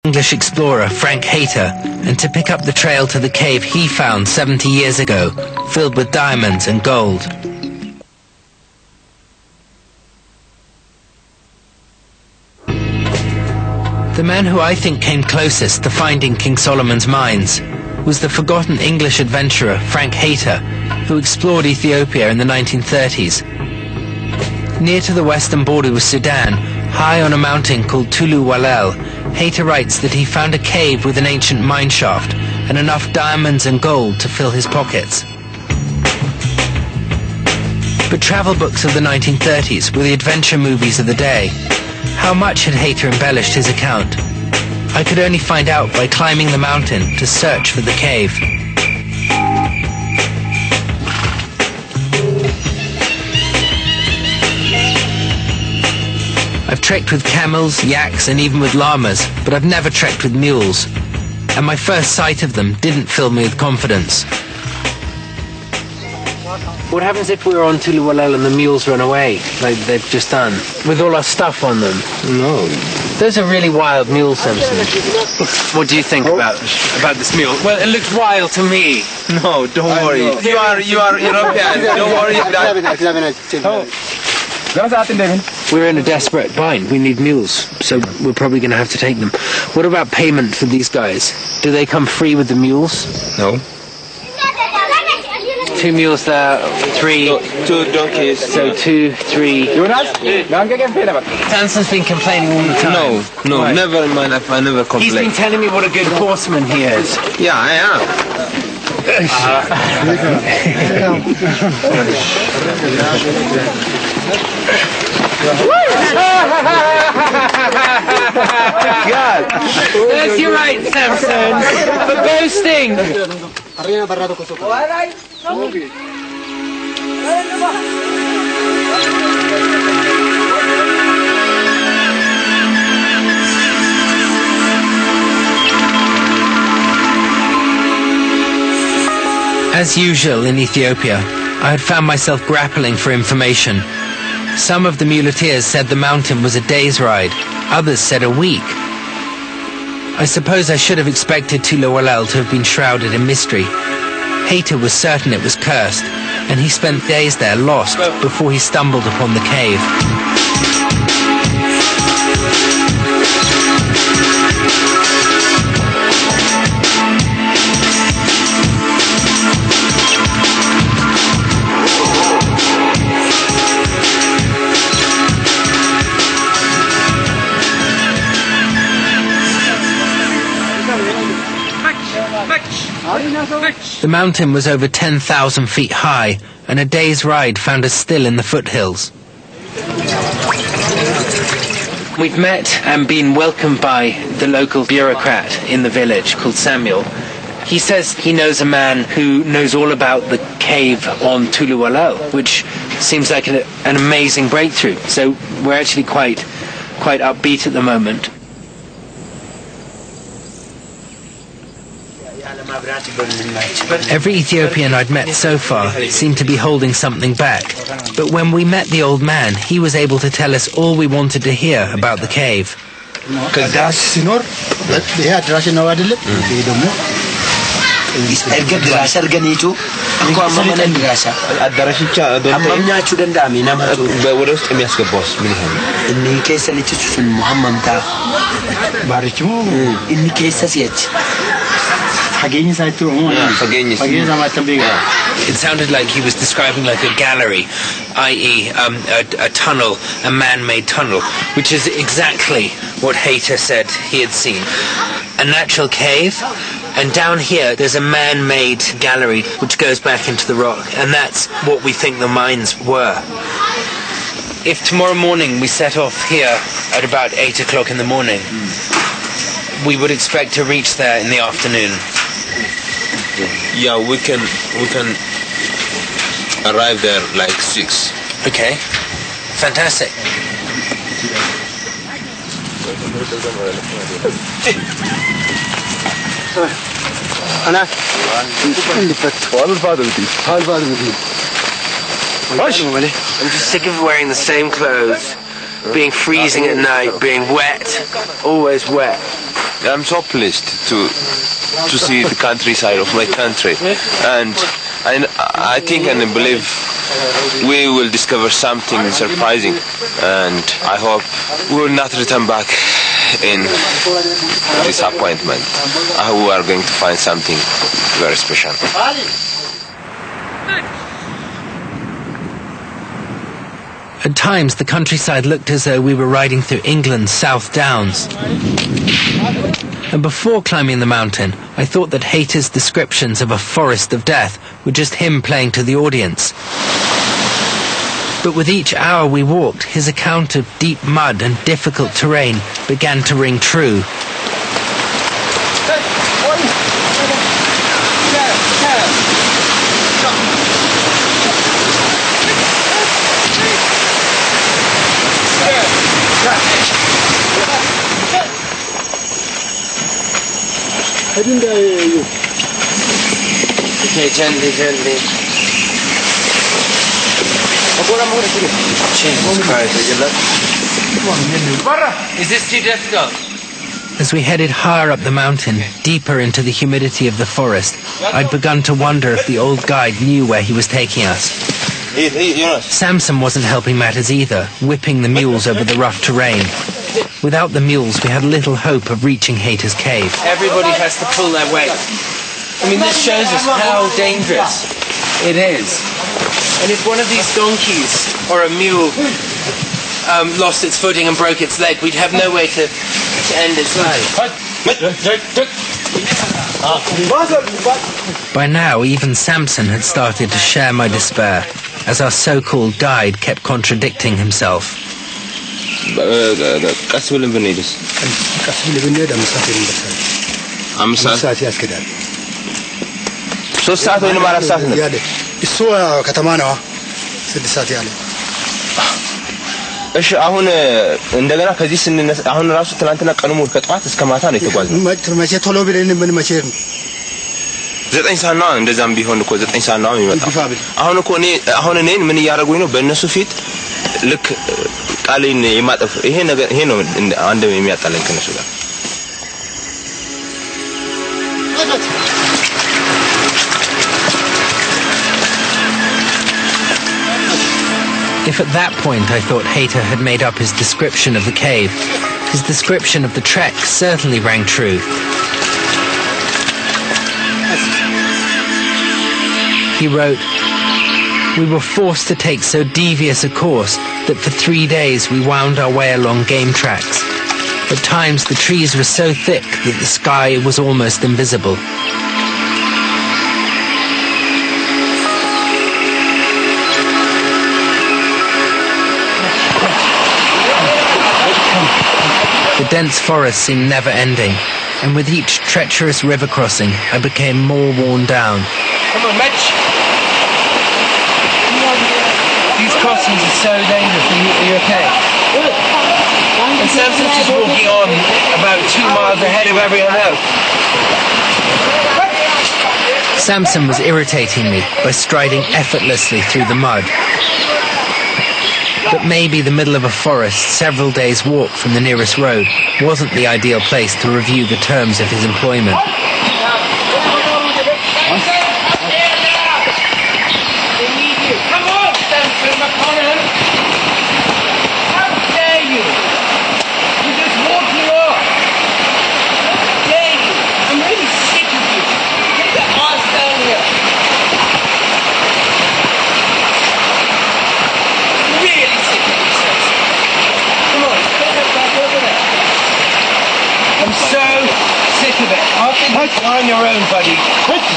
English explorer Frank Hayter, and to pick up the trail to the cave he found 70 years ago, filled with diamonds and gold. The man who I think came closest to finding King Solomon's mines was the forgotten English adventurer Frank Hayter, who explored Ethiopia in the 1930s. Near to the western border with Sudan, high on a mountain called Tulu Walel, Hayter writes that he found a cave with an ancient mine shaft and enough diamonds and gold to fill his pockets. But travel books of the 1930s were the adventure movies of the day. How much had Hayter embellished his account? I could only find out by climbing the mountain to search for the cave. I've trekked with camels, yaks, and even with llamas, but I've never trekked with mules. And my first sight of them didn't fill me with confidence. What happens if we're on Tulu Walel and the mules run away, like they've just done, with all our stuff on them? No. Those are really wild mules, Simpson. What do you think about this mule? Well, it looks wild to me. No, don't worry. You are European. Don't worry about We're in a desperate bind. We need mules, so we're probably going to have to take them. What about payment for these guys? Do they come free with the mules? No. 2 mules there, 3. 2 donkeys. So 2, 3. Samson's been complaining all the time. No, Why? never in my life. I never complain. He's been telling me what a good horseman he is. Yeah, I am. That's your right, Samson, for boasting. As usual in Ethiopia, I had found myself grappling for information. Some of the muleteers said the mountain was a day's ride, others said a week. I suppose I should have expected Tulu Walel to have been shrouded in mystery. Hayter was certain it was cursed, and he spent days there lost before he stumbled upon the cave. The mountain was over 10,000 feet high, and a day's ride found us still in the foothills. We've met and been welcomed by the local bureaucrat in the village called Samuel. He says he knows a man who knows all about the cave on Tulu Walel, which seems like an amazing breakthrough. So we're actually quite upbeat at the moment. Every Ethiopian I'd met so far seemed to be holding something back. But when we met the old man, he was able to tell us all we wanted to hear about the cave. It sounded like he was describing like a gallery, i.e. a tunnel, a man-made tunnel, which is exactly what Hayter said he had seen. A natural cave, and down here there's a man-made gallery which goes back into the rock, and that's what we think the mines were. If tomorrow morning we set off here at about 8 o'clock in the morning, we would expect to reach there in the afternoon. Yeah, we can arrive there like 6. Okay, fantastic. I'm just sick of wearing the same clothes, being freezing at night, being wet, always wet. I'm so pleased to see the countryside of my country, and I think and believe we will discover something surprising, and I hope we will not return back in disappointment. We are going to find something very special. At times, the countryside looked as though we were riding through England's South Downs. And before climbing the mountain, I thought that Hayter's descriptions of a forest of death were just him playing to the audience. But with each hour we walked, his account of deep mud and difficult terrain began to ring true. Okay, gently. Jesus Christ. Is this too difficult? As we headed higher up the mountain, deeper into the humidity of the forest, I'd begun to wonder if the old guide knew where he was taking us. Samson wasn't helping matters either, whipping the mules over the rough terrain. Without the mules, we had little hope of reaching Hayter's cave. Everybody has to pull their weight. I mean, this shows us how dangerous it is. And if one of these donkeys or a mule lost its footing and broke its leg, we'd have no way to end its life. By now, even Samson had started to share my despair, as our so-called guide kept contradicting himself. እሺ አሁን እንደገና ከዚህ ስንነሳ አሁን ራሱ ትላንትና ቀኑ ሙሉ ከጧት እስከ ማታ ነው የተጓዝነው። መቼ ቶሎ ብለን ምን መቼ ነው 9 ሰዓት ነው እንደዛም ቢሆን እኮ 9 ሰዓት ነው የሚመጣው። አሁን እኮ እኔን ምን ያያረጉኝ ነው በእነሱ ፊት ልክ ቃሌን የማጠፍ ይሄ ነገር ይሄ ነው አንድ የሚያጣለኝ ከነሱ ጋር። If at that point I thought Hayter had made up his description of the cave, his description of the trek certainly rang true. He wrote, "We were forced to take so devious a course that for 3 days we wound our way along game tracks. At times the trees were so thick that the sky was almost invisible." The dense forest seemed never-ending, and with each treacherous river crossing, I became more worn down. Come on, Mitch! These crossings are so dangerous. Are you okay? And Samson's just walking on about 2 miles ahead of everyone else. Samson was irritating me by striding effortlessly through the mud. But maybe the middle of a forest, several days' walk from the nearest road, wasn't the ideal place to review the terms of his employment. You're on your own, buddy.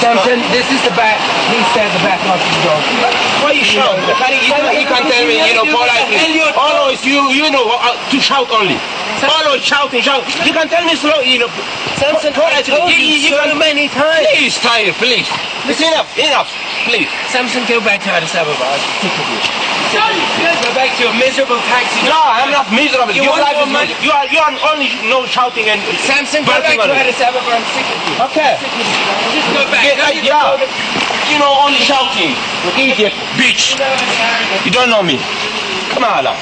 Samson, this is the back. Please stay at the back of the dog. Why you shout? You can tell me, politely. Always you know to shout only. Always shouting. You can tell me slow, Samson, I told you so many times. Please, Tyre, please. It's enough, please. Samson, go back to Addis Ababa. I'm sick of you. Go back to your miserable taxi. No, I'm not miserable. You are only shouting and Samson, go back to Addis Ababa. I'm sick of you. Okay. Just go back. Yeah. Only shouting. You idiot, bitch. You don't know me. Come on, Allah.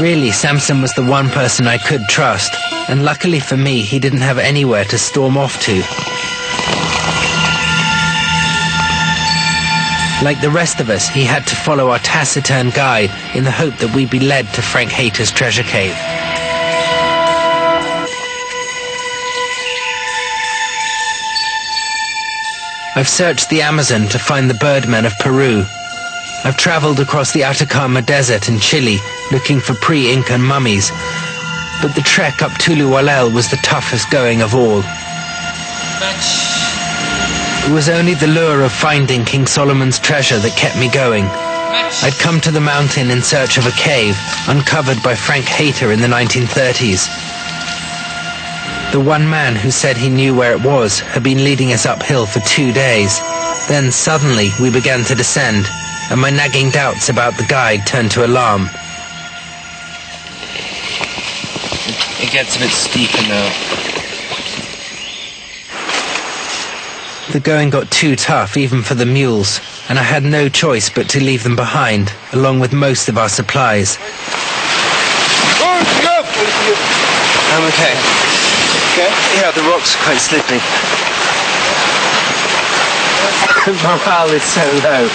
Really, Samson was the one person I could trust, and luckily for me, he didn't have anywhere to storm off to. Like the rest of us, he had to follow our taciturn guide in the hope that we'd be led to Frank Hayter's treasure cave. I've searched the Amazon to find the birdmen of Peru. I've traveled across the Atacama Desert in Chile looking for pre-Incan mummies, but the trek up Tuluwalel was the toughest going of all. It was only the lure of finding King Solomon's treasure that kept me going. I'd come to the mountain in search of a cave uncovered by Frank Hayter in the 1930s. The one man who said he knew where it was had been leading us uphill for 2 days. Then suddenly we began to descend, and my nagging doubts about the guide turned to alarm. It gets a bit steeper now. The going got too tough even for the mules, and I had no choice but to leave them behind, along with most of our supplies. I'm okay. Okay? Yeah, the rocks are quite slippery. Morale is so low.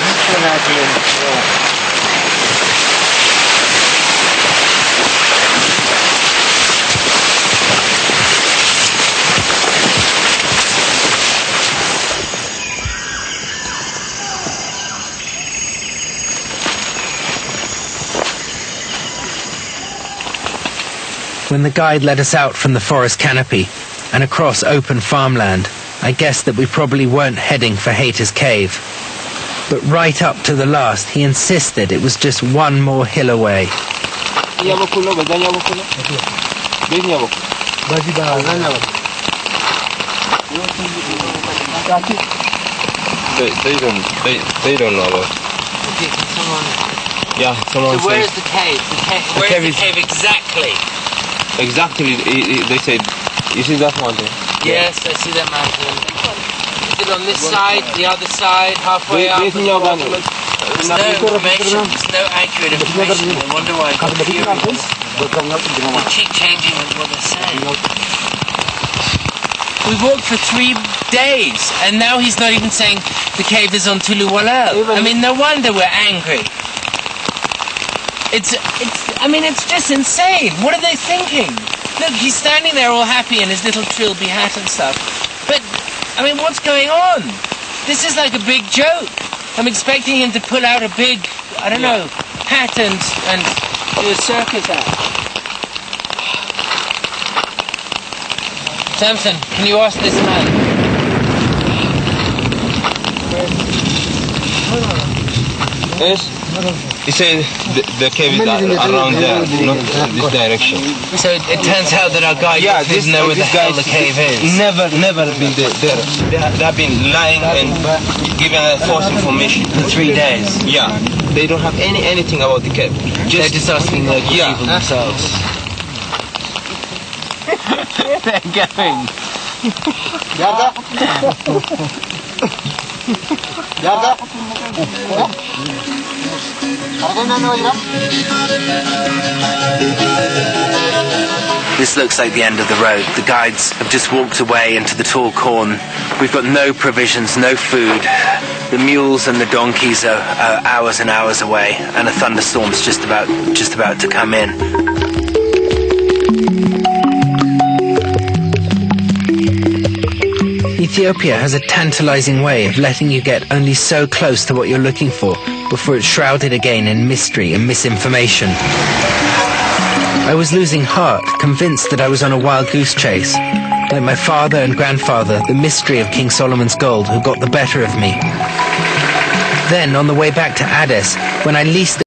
When the guide led us out from the forest canopy and across open farmland, I guessed that we probably weren't heading for Hayter's cave. But right up to the last, he insisted it was just one more hill away. They don't know about it. Yeah, someone So where says is the cave? Where is the cave exactly? exactly. They said, you see that mountain? Yes, I see that mountain. Is it on this side, the other side, halfway up? There's no information. There's no accurate information. I wonder why I'm confused. They keep changing what they're saying. We walked for 3 days, and now he's not even saying the cave is on Tuluwalel. I mean, no wonder we're angry. It's just insane. What are they thinking? Look, he's standing there all happy in his little trilby hat and stuff. But, I mean, what's going on? This is like a big joke. I'm expecting him to pull out a big, I don't know, hat and do a circus act. Samson, can you ask this man? Yes. He said the cave is around there, not this direction. So it turns out that our guy doesn't know where the hell the cave is. Never been there. They have been lying and giving us false information For 3 days. Yeah, they don't have anything about the cave. They're just asking the people themselves. They're going. This looks like the end of the road. The guides have just walked away into the tall corn. We've got no provisions, no food. The mules and the donkeys are hours and hours away, and a thunderstorm's just about to come in. Ethiopia has a tantalizing way of letting you get only so close to what you're looking for before it's shrouded again in mystery and misinformation. I was losing heart, convinced that I was on a wild goose chase. Like my father and grandfather, the mystery of King Solomon's gold who got the better of me. Then, on the way back to Addis, when I least